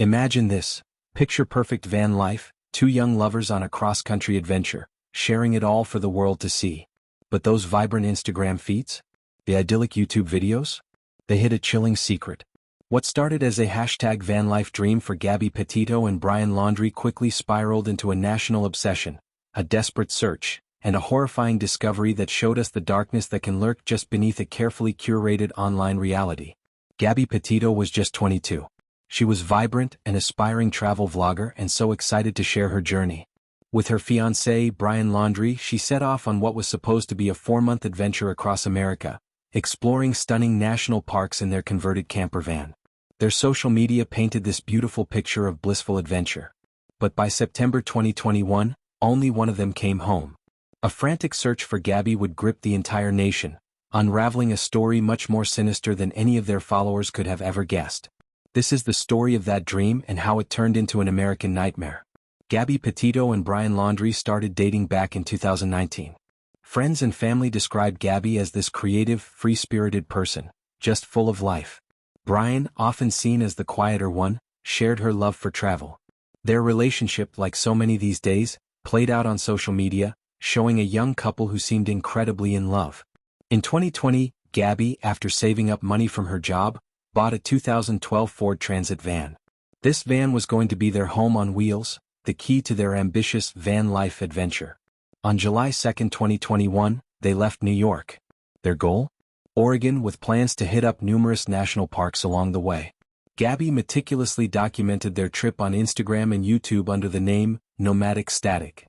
Imagine this, picture-perfect van life, two young lovers on a cross-country adventure, sharing it all for the world to see. But those vibrant Instagram feeds? The idyllic YouTube videos? They hid a chilling secret. What started as a hashtag van life dream for Gabby Petito and Brian Laundrie quickly spiraled into a national obsession, a desperate search, and a horrifying discovery that showed us the darkness that can lurk just beneath a carefully curated online reality. Gabby Petito was just 22. She was vibrant, an aspiring travel vlogger, and so excited to share her journey. With her fiancé, Brian Laundrie, she set off on what was supposed to be a 4-month adventure across America, exploring stunning national parks in their converted camper van. Their social media painted this beautiful picture of blissful adventure. But by September 2021, only one of them came home. A frantic search for Gabby would grip the entire nation, unraveling a story much more sinister than any of their followers could have ever guessed. This is the story of that dream and how it turned into an American nightmare. Gabby Petito and Brian Laundrie started dating back in 2019. Friends and family described Gabby as this creative, free-spirited person, just full of life. Brian, often seen as the quieter one, shared her love for travel. Their relationship, like so many these days, played out on social media, showing a young couple who seemed incredibly in love. In 2020, Gabby, after saving up money from her job, bought a 2012 Ford Transit van. This van was going to be their home on wheels, the key to their ambitious van life adventure. On July 2, 2021, they left New York. Their goal? Oregon, with plans to hit up numerous national parks along the way. Gabby meticulously documented their trip on Instagram and YouTube under the name Nomadic Static.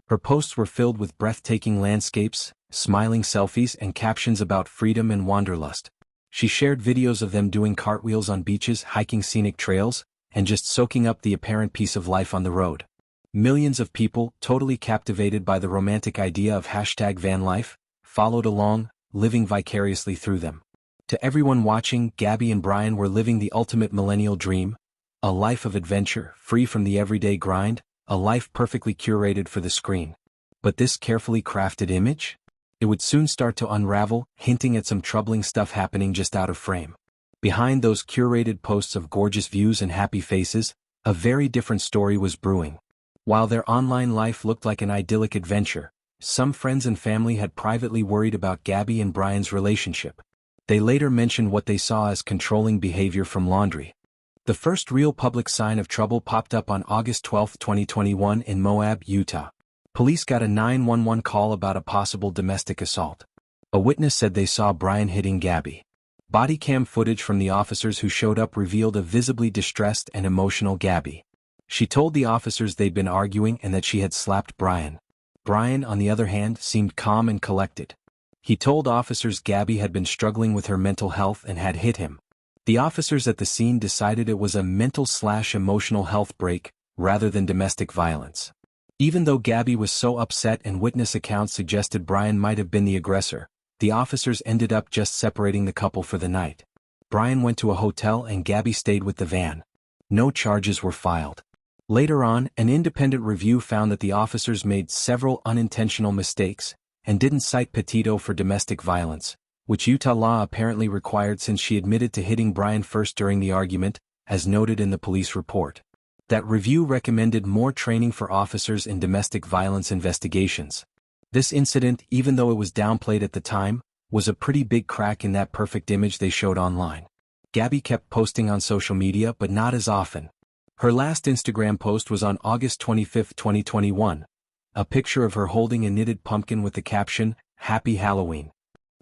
Her posts were filled with breathtaking landscapes, smiling selfies, and captions about freedom and wanderlust. She shared videos of them doing cartwheels on beaches, hiking scenic trails, and just soaking up the apparent peace of life on the road. Millions of people, totally captivated by the romantic idea of hashtag van life, followed along, living vicariously through them. To everyone watching, Gabby and Brian were living the ultimate millennial dream, a life of adventure, free from the everyday grind, a life perfectly curated for the screen. But this carefully crafted image? It would soon start to unravel, hinting at some troubling stuff happening just out of frame. Behind those curated posts of gorgeous views and happy faces, a very different story was brewing. While their online life looked like an idyllic adventure, some friends and family had privately worried about Gabby and Brian's relationship. They later mentioned what they saw as controlling behavior from Laundrie. The first real public sign of trouble popped up on August 12, 2021 in Moab, Utah. Police got a 911 call about a possible domestic assault. A witness said they saw Brian hitting Gabby. Body cam footage from the officers who showed up revealed a visibly distressed and emotional Gabby. She told the officers they'd been arguing and that she had slapped Brian. Brian, on the other hand, seemed calm and collected. He told officers Gabby had been struggling with her mental health and had hit him. The officers at the scene decided it was a mental/emotional health break, rather than domestic violence. Even though Gabby was so upset and witness accounts suggested Brian might have been the aggressor, the officers ended up just separating the couple for the night. Brian went to a hotel and Gabby stayed with the van. No charges were filed. Later on, an independent review found that the officers made several unintentional mistakes and didn't cite Petito for domestic violence, which Utah law apparently required since she admitted to hitting Brian first during the argument, as noted in the police report. That review recommended more training for officers in domestic violence investigations. This incident, even though it was downplayed at the time, was a pretty big crack in that perfect image they showed online. Gabby kept posting on social media but not as often. Her last Instagram post was on August 25, 2021, a picture of her holding a knitted pumpkin with the caption, "Happy Halloween."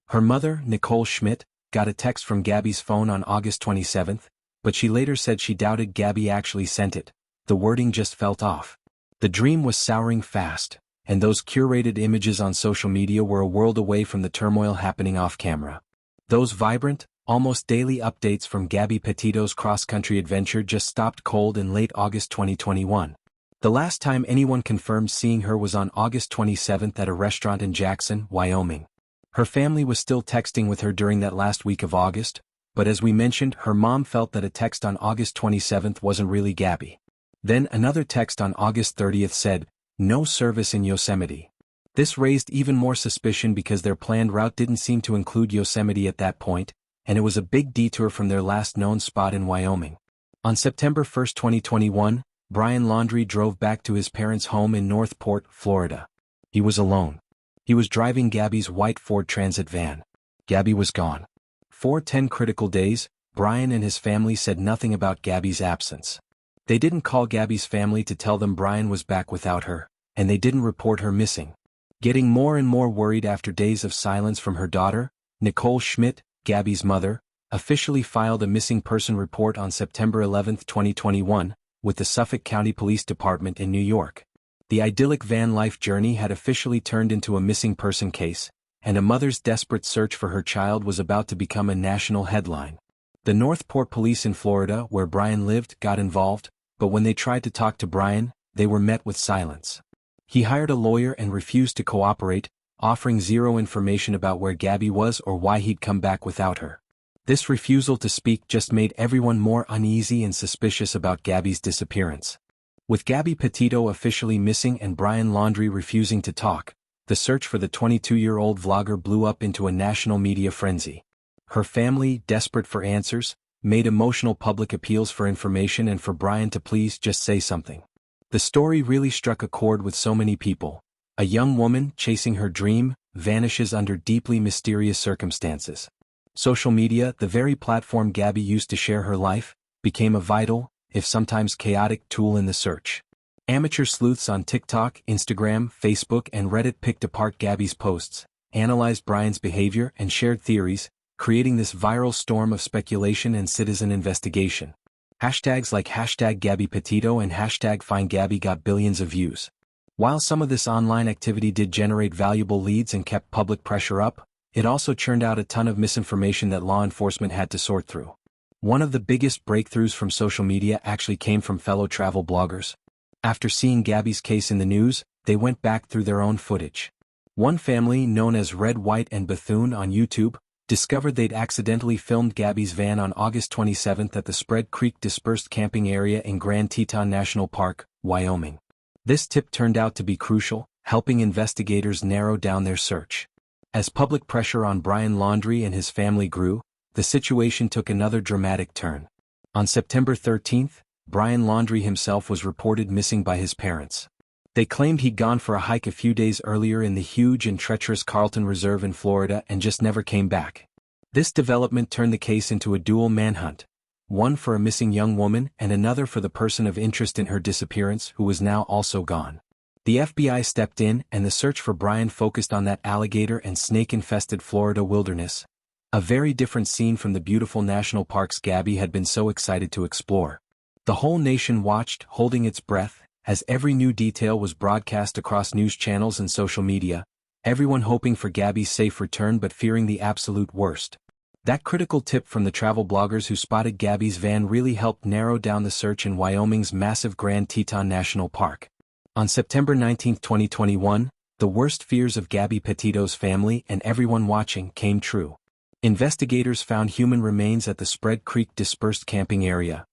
Her mother, Nicole Schmidt, got a text from Gabby's phone on August 27, but she later said she doubted Gabby actually sent it. The wording just felt off. The dream was souring fast, and those curated images on social media were a world away from the turmoil happening off camera. Those vibrant, almost daily updates from Gabby Petito's cross-country adventure just stopped cold in late August 2021. The last time anyone confirmed seeing her was on August 27 at a restaurant in Jackson, Wyoming. Her family was still texting with her during that last week of August, but as we mentioned, her mom felt that a text on August 27 wasn't really Gabby. Then another text on August 30 said, "No service in Yosemite." This raised even more suspicion because their planned route didn't seem to include Yosemite at that point, and it was a big detour from their last known spot in Wyoming. On September 1, 2021, Brian Laundrie drove back to his parents' home in Northport, Florida. He was alone. He was driving Gabby's white Ford Transit van. Gabby was gone. For 10 critical days, Brian and his family said nothing about Gabby's absence. They didn't call Gabby's family to tell them Brian was back without her, and they didn't report her missing. Getting more and more worried after days of silence from her daughter, Nicole Schmidt, Gabby's mother, officially filed a missing person report on September 11, 2021, with the Suffolk County Police Department in New York. The idyllic van life journey had officially turned into a missing person case, and a mother's desperate search for her child was about to become a national headline. The Northport police in Florida, where Brian lived, got involved, but when they tried to talk to Brian, they were met with silence. He hired a lawyer and refused to cooperate, offering zero information about where Gabby was or why he'd come back without her. This refusal to speak just made everyone more uneasy and suspicious about Gabby's disappearance. With Gabby Petito officially missing and Brian Laundrie refusing to talk, the search for the 22-year-old vlogger blew up into a national media frenzy. Her family, desperate for answers, made emotional public appeals for information and for Brian to please just say something. The story really struck a chord with so many people. A young woman chasing her dream vanishes under deeply mysterious circumstances. Social media, the very platform Gabby used to share her life, became a vital, if sometimes chaotic, tool in the search. Amateur sleuths on TikTok, Instagram, Facebook, and Reddit picked apart Gabby's posts, analyzed Brian's behavior, and shared theories, creating this viral storm of speculation and citizen investigation. Hashtags like #GabbyPetito and #FindGabby got billions of views. While some of this online activity did generate valuable leads and kept public pressure up, it also churned out a ton of misinformation that law enforcement had to sort through. One of the biggest breakthroughs from social media actually came from fellow travel bloggers. After seeing Gabby's case in the news, they went back through their own footage. One family, known as Red, White, and Bethune on YouTube, discovered they'd accidentally filmed Gabby's van on August 27 at the Spread Creek dispersed camping area in Grand Teton National Park, Wyoming. This tip turned out to be crucial, helping investigators narrow down their search. As public pressure on Brian Laundrie and his family grew, the situation took another dramatic turn. On September 13, Brian Laundrie himself was reported missing by his parents. They claimed he'd gone for a hike a few days earlier in the huge and treacherous Carlton Reserve in Florida and just never came back. This development turned the case into a dual manhunt, one for a missing young woman and another for the person of interest in her disappearance who was now also gone. The FBI stepped in and the search for Brian focused on that alligator and snake-infested Florida wilderness, a very different scene from the beautiful national parks Gabby had been so excited to explore. The whole nation watched, holding its breath, as every new detail was broadcast across news channels and social media, everyone hoping for Gabby's safe return but fearing the absolute worst. That critical tip from the travel bloggers who spotted Gabby's van really helped narrow down the search in Wyoming's massive Grand Teton National Park. On September 19, 2021, the worst fears of Gabby Petito's family and everyone watching came true. Investigators found human remains at the Spread Creek dispersed camping area,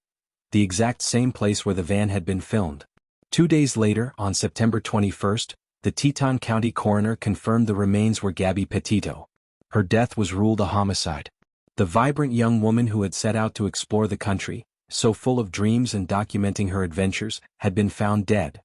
the exact same place where the van had been filmed. 2 days later, on September 21, the Teton County coroner confirmed the remains were Gabby Petito. Her death was ruled a homicide. The vibrant young woman who had set out to explore the country, so full of dreams and documenting her adventures, had been found dead.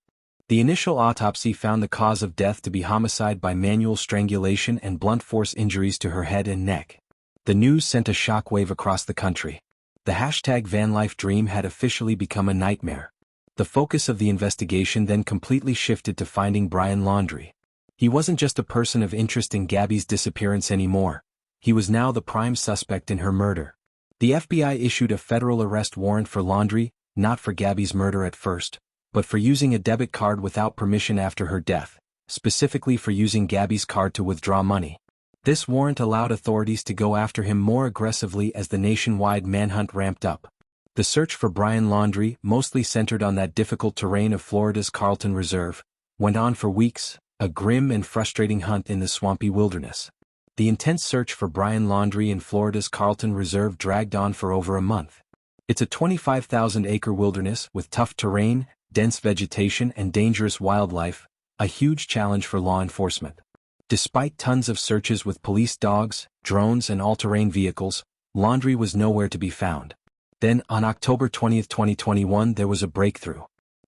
The initial autopsy found the cause of death to be homicide by manual strangulation and blunt force injuries to her head and neck. The news sent a shockwave across the country. The #VanLifeDream had officially become a nightmare. The focus of the investigation then completely shifted to finding Brian Laundrie. He wasn't just a person of interest in Gabby's disappearance anymore. He was now the prime suspect in her murder. The FBI issued a federal arrest warrant for Laundrie, not for Gabby's murder at first, but for using a debit card without permission after her death, specifically for using Gabby's card to withdraw money. This warrant allowed authorities to go after him more aggressively as the nationwide manhunt ramped up. The search for Brian Laundrie, mostly centered on that difficult terrain of Florida's Carlton Reserve, went on for weeks, a grim and frustrating hunt in the swampy wilderness. The intense search for Brian Laundrie in Florida's Carlton Reserve dragged on for over a month. It's a 25,000-acre wilderness with tough terrain, dense vegetation and dangerous wildlife, a huge challenge for law enforcement. Despite tons of searches with police dogs, drones and all-terrain vehicles, Laundrie was nowhere to be found. Then, on October 20, 2021, there was a breakthrough.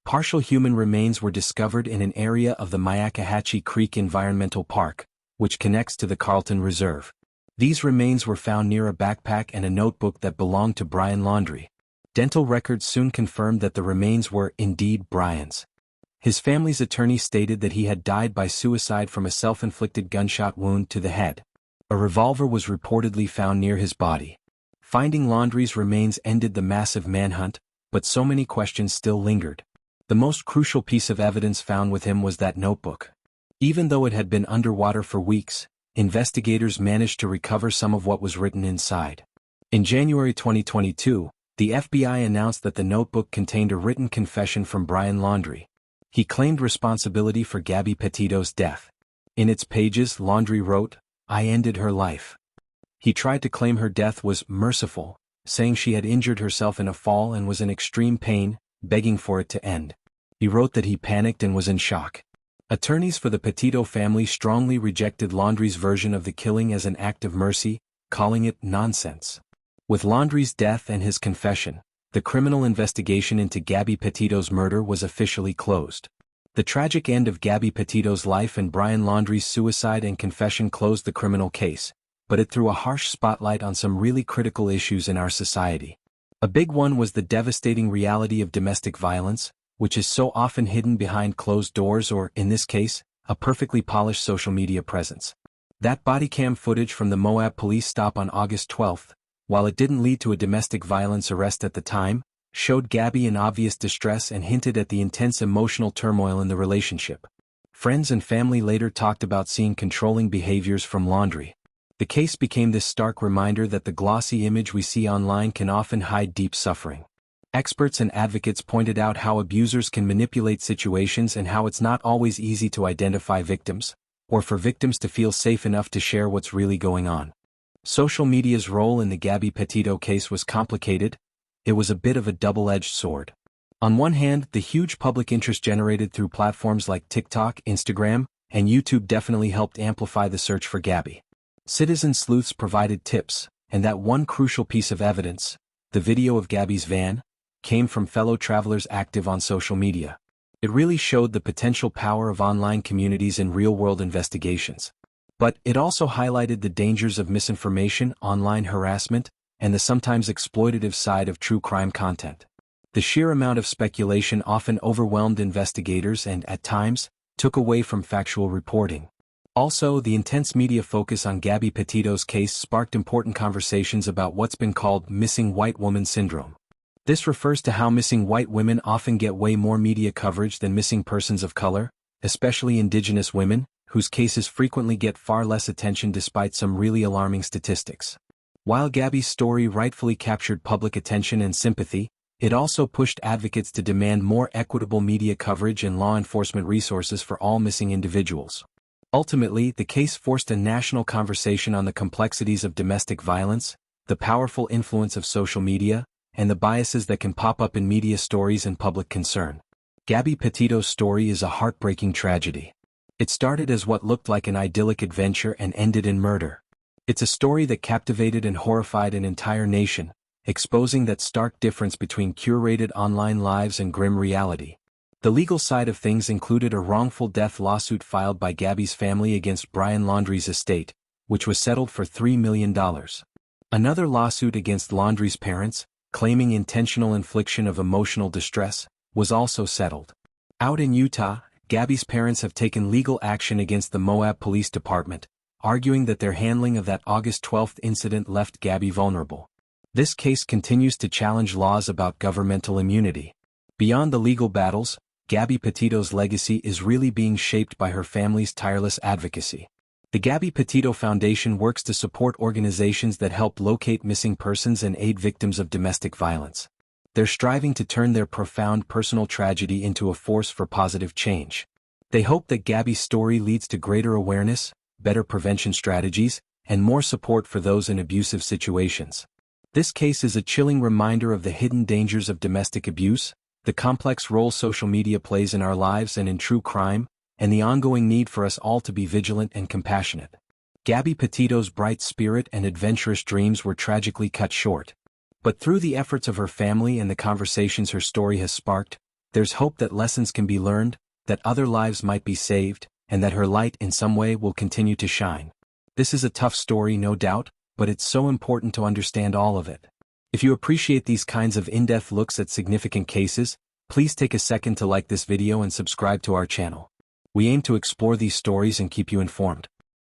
Partial human remains were discovered in an area of the Myakkahatchee Creek Environmental Park, which connects to the Carlton Reserve. These remains were found near a backpack and a notebook that belonged to Brian Laundrie. Dental records soon confirmed that the remains were indeed Brian's. His family's attorney stated that he had died by suicide from a self-inflicted gunshot wound to the head. A revolver was reportedly found near his body. Finding Laundrie's remains ended the massive manhunt, but so many questions still lingered. The most crucial piece of evidence found with him was that notebook. Even though it had been underwater for weeks, investigators managed to recover some of what was written inside. In January 2022, the FBI announced that the notebook contained a written confession from Brian Laundrie. He claimed responsibility for Gabby Petito's death. In its pages, Laundrie wrote, "I ended her life." He tried to claim her death was merciful, saying she had injured herself in a fall and was in extreme pain, begging for it to end. He wrote that he panicked and was in shock. Attorneys for the Petito family strongly rejected Laundrie's version of the killing as an act of mercy, calling it nonsense. With Laundrie's death and his confession, the criminal investigation into Gabby Petito's murder was officially closed. The tragic end of Gabby Petito's life and Brian Laundrie's suicide and confession closed the criminal case, but it threw a harsh spotlight on some really critical issues in our society. A big one was the devastating reality of domestic violence, which is so often hidden behind closed doors or, in this case, a perfectly polished social media presence. That body cam footage from the Moab police stop on August 12, while it didn't lead to a domestic violence arrest at the time, showed Gabby in obvious distress and hinted at the intense emotional turmoil in the relationship. Friends and family later talked about seeing controlling behaviors from Laundrie. The case became this stark reminder that the glossy image we see online can often hide deep suffering. Experts and advocates pointed out how abusers can manipulate situations and how it's not always easy to identify victims, or for victims to feel safe enough to share what's really going on. Social media's role in the Gabby Petito case was complicated. It was a bit of a double-edged sword. On one hand, the huge public interest generated through platforms like TikTok, Instagram, and YouTube definitely helped amplify the search for Gabby. Citizen sleuths provided tips, and that one crucial piece of evidence, the video of Gabby's van, came from fellow travelers active on social media. It really showed the potential power of online communities in real-world investigations. But it also highlighted the dangers of misinformation, online harassment, and the sometimes exploitative side of true crime content. The sheer amount of speculation often overwhelmed investigators and, at times, took away from factual reporting. Also, the intense media focus on Gabby Petito's case sparked important conversations about what's been called missing white woman syndrome. This refers to how missing white women often get way more media coverage than missing persons of color, especially Indigenous women, whose cases frequently get far less attention despite some really alarming statistics. While Gabby's story rightfully captured public attention and sympathy, it also pushed advocates to demand more equitable media coverage and law enforcement resources for all missing individuals. Ultimately, the case forced a national conversation on the complexities of domestic violence, the powerful influence of social media, and the biases that can pop up in media stories and public concern. Gabby Petito's story is a heartbreaking tragedy. It started as what looked like an idyllic adventure and ended in murder. It's a story that captivated and horrified an entire nation, exposing that stark difference between curated online lives and grim reality. The legal side of things included a wrongful death lawsuit filed by Gabby's family against Brian Laundrie's estate, which was settled for $3 million. Another lawsuit against Laundrie's parents, claiming intentional infliction of emotional distress, was also settled. Out in Utah, Gabby's parents have taken legal action against the Moab Police Department, arguing that their handling of that August 12 incident left Gabby vulnerable. This case continues to challenge laws about governmental immunity. Beyond the legal battles, Gabby Petito's legacy is really being shaped by her family's tireless advocacy. The Gabby Petito Foundation works to support organizations that help locate missing persons and aid victims of domestic violence. They're striving to turn their profound personal tragedy into a force for positive change. They hope that Gabby's story leads to greater awareness, better prevention strategies, and more support for those in abusive situations. This case is a chilling reminder of the hidden dangers of domestic abuse, the complex role social media plays in our lives and in true crime, and the ongoing need for us all to be vigilant and compassionate. Gabby Petito's bright spirit and adventurous dreams were tragically cut short. But through the efforts of her family and the conversations her story has sparked, there's hope that lessons can be learned, that other lives might be saved, and that her light in some way will continue to shine. This is a tough story, no doubt, but it's so important to understand all of it. If you appreciate these kinds of in-depth looks at significant cases, please take a second to like this video and subscribe to our channel. We aim to explore these stories and keep you informed.